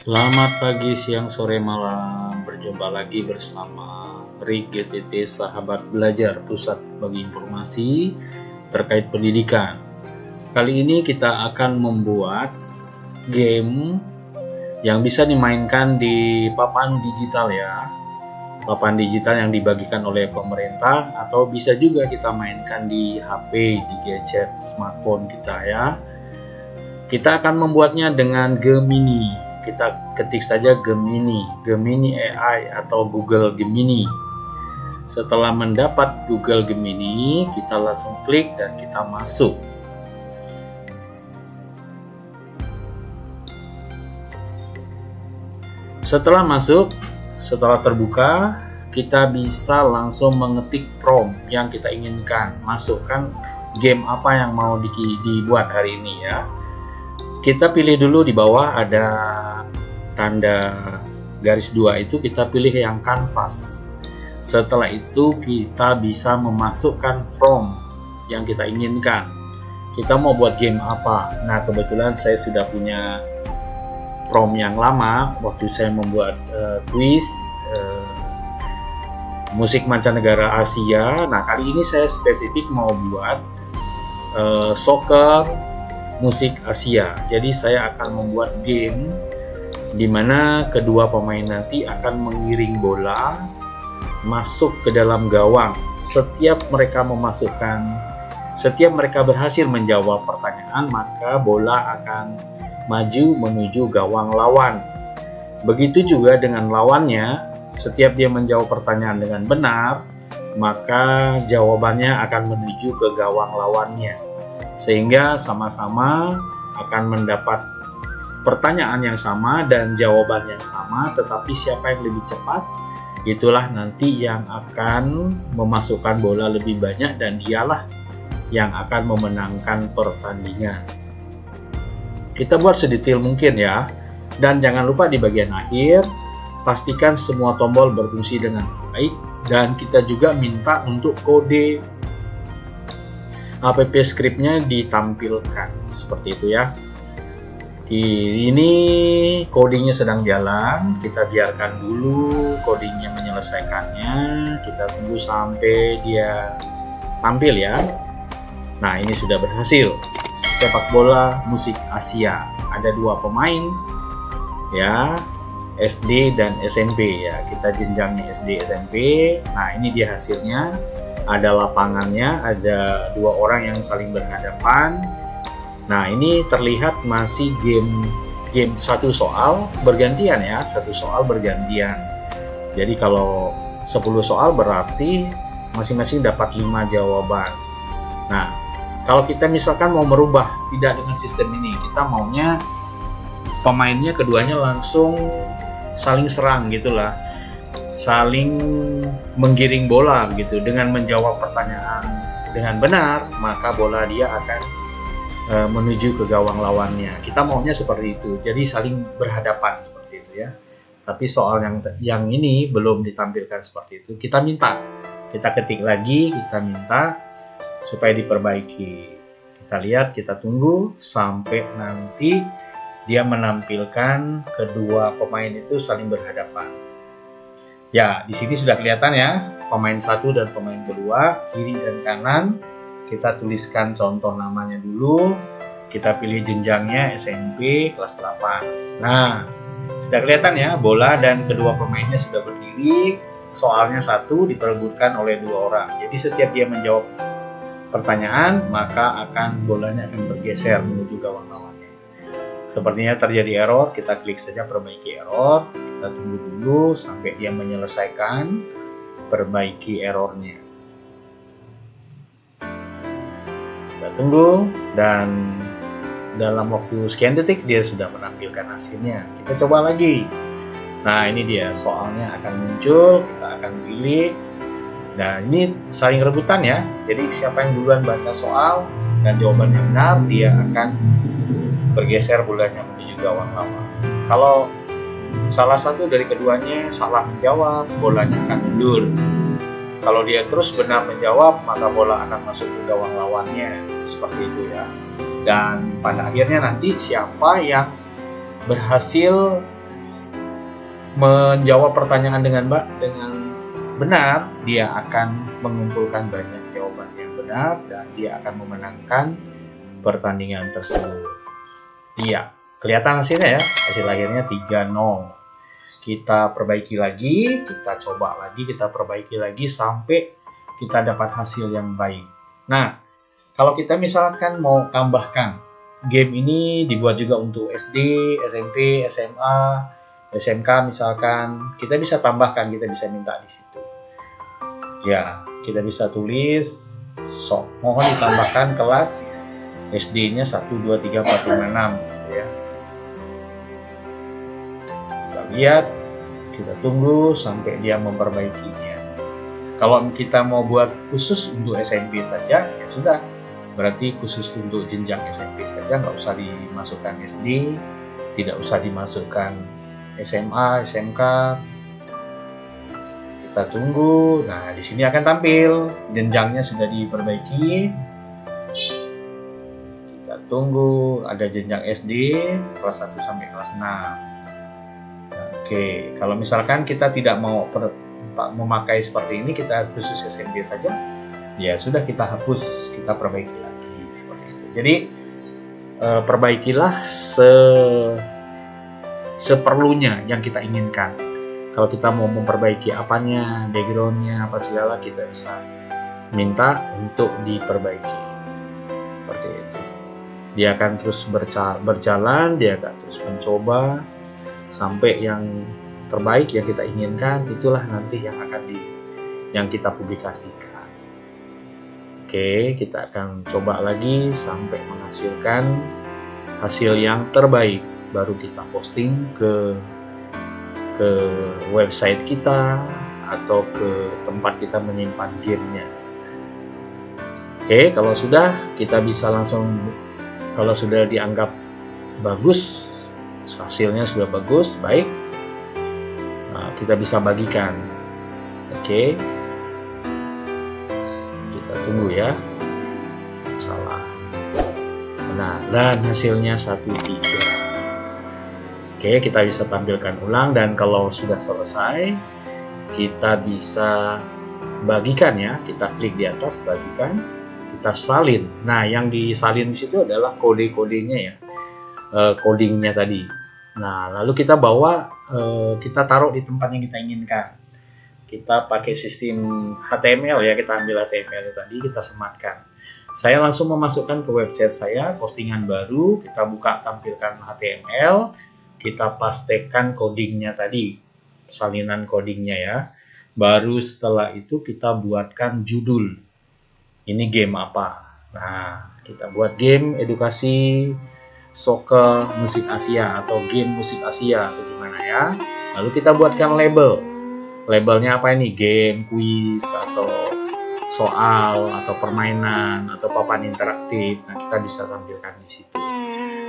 Selamat pagi, siang, sore, malam. Berjumpa lagi bersama RIG GTT Sahabat Belajar, Pusat Bagi Informasi terkait pendidikan. Kali ini kita akan membuat game yang bisa dimainkan di papan digital ya. Papan digital yang dibagikan oleh pemerintah, atau bisa juga kita mainkan di HP, di gadget smartphone kita ya. Kita akan membuatnya dengan Gemini. Kita ketik saja Gemini AI atau Google Gemini. Setelah mendapat Google Gemini, kita langsung klik dan kita masuk. Setelah masuk, setelah terbuka, kita bisa langsung mengetik prompt yang kita inginkan. Masukkan game apa yang mau dibuat hari ini ya. Kita pilih dulu di bawah ada tanda garis 2 itu, kita pilih yang kanvas. Setelah itu kita bisa memasukkan prompt yang kita inginkan. Kita mau buat game apa? Nah, kebetulan saya sudah punya prompt yang lama waktu saya membuat kuis musik mancanegara Asia. Nah, kali ini saya spesifik mau buat soccer musik Asia. Jadi saya akan membuat game di mana kedua pemain nanti akan mengiring bola masuk ke dalam gawang. Setiap mereka berhasil menjawab pertanyaan, maka bola akan maju menuju gawang lawan. Begitu juga dengan lawannya, setiap dia menjawab pertanyaan dengan benar, maka jawabannya akan menuju ke gawang lawannya. Sehingga sama-sama akan mendapat pertanyaan yang sama dan jawaban yang sama, tetapi siapa yang lebih cepat, itulah nanti yang akan memasukkan bola lebih banyak dan dialah yang akan memenangkan pertandingan. Kita buat sedetail mungkin ya, dan jangan lupa di bagian akhir, pastikan semua tombol berfungsi dengan baik, dan kita juga minta untuk kode app scriptnya ditampilkan seperti itu ya. Ini codingnya sedang jalan, kita biarkan dulu codingnya menyelesaikannya, kita tunggu sampai dia tampil ya. Nah, ini sudah berhasil. Sepak bola musik Asia, ada 2 pemain ya, SD dan SMP ya. Kita jenjangnya SD SMP. Nah, ini dia hasilnya. Ada lapangannya, ada 2 orang yang saling berhadapan. Nah, ini terlihat masih game satu soal bergantian ya, satu soal bergantian. Jadi kalau 10 soal berarti masing-masing dapat 5 jawaban. Nah, kalau kita misalkan mau merubah, tidak dengan sistem ini, kita maunya pemainnya keduanya langsung saling serang gitulah, saling menggiring bola gitu. Dengan menjawab pertanyaan dengan benar, maka bola dia akan menuju ke gawang lawannya. Kita maunya seperti itu, jadi saling berhadapan seperti itu ya. Tapi soal yang ini belum ditampilkan seperti itu. Kita ketik lagi, kita minta supaya diperbaiki. Kita lihat, kita tunggu sampai nanti dia menampilkan kedua pemain itu saling berhadapan. Ya, di sini sudah kelihatan ya, pemain 1 dan pemain kedua, kiri dan kanan. Kita tuliskan contoh namanya dulu. Kita pilih jenjangnya SMP kelas 8. Nah, sudah kelihatan ya, bola dan kedua pemainnya sudah berdiri. Soalnya 1 diperebutkan oleh 2 orang. Jadi setiap dia menjawab pertanyaan, maka bolanya akan bergeser menuju gawang lawannya. Sepertinya terjadi error, kita klik saja perbaiki error. Kita tunggu dulu sampai dia menyelesaikan perbaiki errornya. Kita tunggu, dan dalam waktu sekian detik dia sudah menampilkan hasilnya. Kita coba lagi. Nah, ini dia soalnya akan muncul, kita akan pilih. Nah, ini saling rebutan ya. Jadi siapa yang duluan baca soal dan jawabannya benar, dia akan bergeser bolanya menuju gawang lawan. Kalau salah satu dari keduanya salah menjawab, bolanya akan mundur. Kalau dia terus benar menjawab, maka bola akan masuk ke gawang lawannya. Seperti itu ya. Dan pada akhirnya nanti siapa yang berhasil menjawab pertanyaan dengan benar, dia akan mengumpulkan banyak jawaban yang benar dan dia akan memenangkan pertandingan tersebut. Iya, kelihatan hasilnya ya. Hasil akhirnya 3-0. Kita perbaiki lagi, kita coba lagi, kita perbaiki lagi sampai kita dapat hasil yang baik. Nah, kalau kita misalkan mau tambahkan, game ini dibuat juga untuk SD, SMP, SMA, SMK misalkan, kita bisa tambahkan, kita bisa minta di situ. Ya, kita bisa tulis, mohon ditambahkan kelas SD-nya 1, 2, 3, 4, 5, 6 ya. Kita lihat, kita tunggu sampai dia memperbaikinya. Kalau kita mau buat khusus untuk SMP saja, ya sudah. Berarti khusus untuk jenjang SMP saja, nggak usah dimasukkan SD, tidak usah dimasukkan SMA, SMK. Kita tunggu. Nah, di sini akan tampil jenjangnya sudah diperbaiki. Kita tunggu, ada jenjang SD kelas 1 sampai kelas 6. Oke, kalau misalkan kita tidak mau memakai seperti ini, kita khusus SMP saja, ya sudah, kita hapus, kita perbaiki lagi seperti itu. Jadi perbaikilah seperlunya yang kita inginkan. Kalau kita mau memperbaiki apanya, backgroundnya, apa segala, kita bisa minta untuk diperbaiki seperti itu. Dia akan terus berjalan, dia akan terus mencoba sampai yang terbaik yang kita inginkan, itulah nanti yang kita publikasikan. Oke, kita akan coba lagi sampai menghasilkan hasil yang terbaik, baru kita posting ke website kita atau ke tempat kita menyimpan gamenya. Oke, kalau sudah, kita bisa langsung, kalau sudah dianggap bagus, hasilnya sudah bagus, baik, nah, kita bisa bagikan. Oke, kita tunggu ya. Salah. Nah, dan hasilnya 1-3. Oke, kita bisa tampilkan ulang, dan kalau sudah selesai, kita bisa bagikan ya. Kita klik di atas, bagikan, kita salin. Nah, yang disalin di situ adalah kode-kodenya ya, codingnya tadi. Nah, lalu kita bawa, kita taruh di tempat yang kita inginkan. Kita pakai sistem HTML ya, kita ambil HTML tadi, kita sematkan. Saya langsung memasukkan ke website saya, postingan baru, kita buka, tampilkan HTML, kita pastekan codingnya tadi, salinan codingnya ya. Baru setelah itu kita buatkan judul. Ini game apa? Nah, kita buat game edukasi soccer musik Asia atau game musik Asia atau gimana ya. Lalu kita buatkan label. Labelnya apa ini? Game, quiz, atau soal, atau permainan, atau papan interaktif. Nah, kita bisa tampilkan di situ.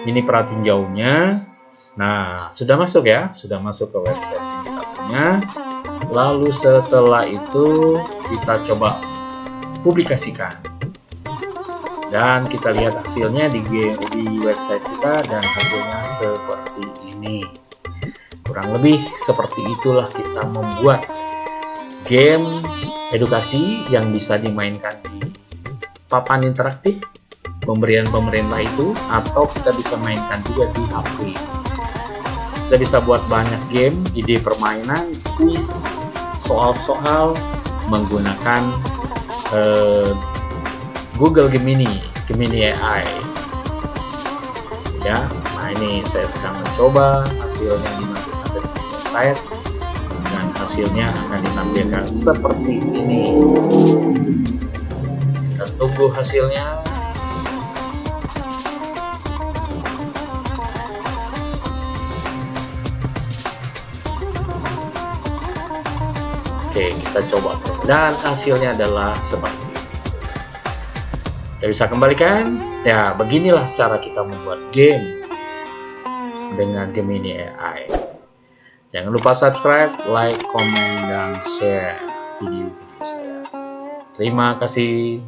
Ini pratinjaunya. Nah, sudah masuk ya, sudah masuk ke website yang kita punya. Lalu setelah itu kita coba publikasikan. Dan kita lihat hasilnya di website kita, dan hasilnya seperti ini. Kurang lebih seperti itulah kita membuat game edukasi yang bisa dimainkan di papan interaktif, pemberian pemerintah itu, atau kita bisa mainkan juga di HP. Kita bisa buat banyak game, ide permainan, quiz, soal-soal menggunakan Google Gemini AI ya. Nah, ini saya sedang mencoba, hasilnya dimasukkan ke website dan hasilnya akan ditampilkan seperti ini. Kita tunggu hasilnya. Oke, kita coba dan hasilnya adalah seperti ini. Kita bisa kembalikan. Ya, beginilah cara kita membuat game dengan Gemini AI. Jangan lupa subscribe, like, komen, dan share video-video saya. Terima kasih.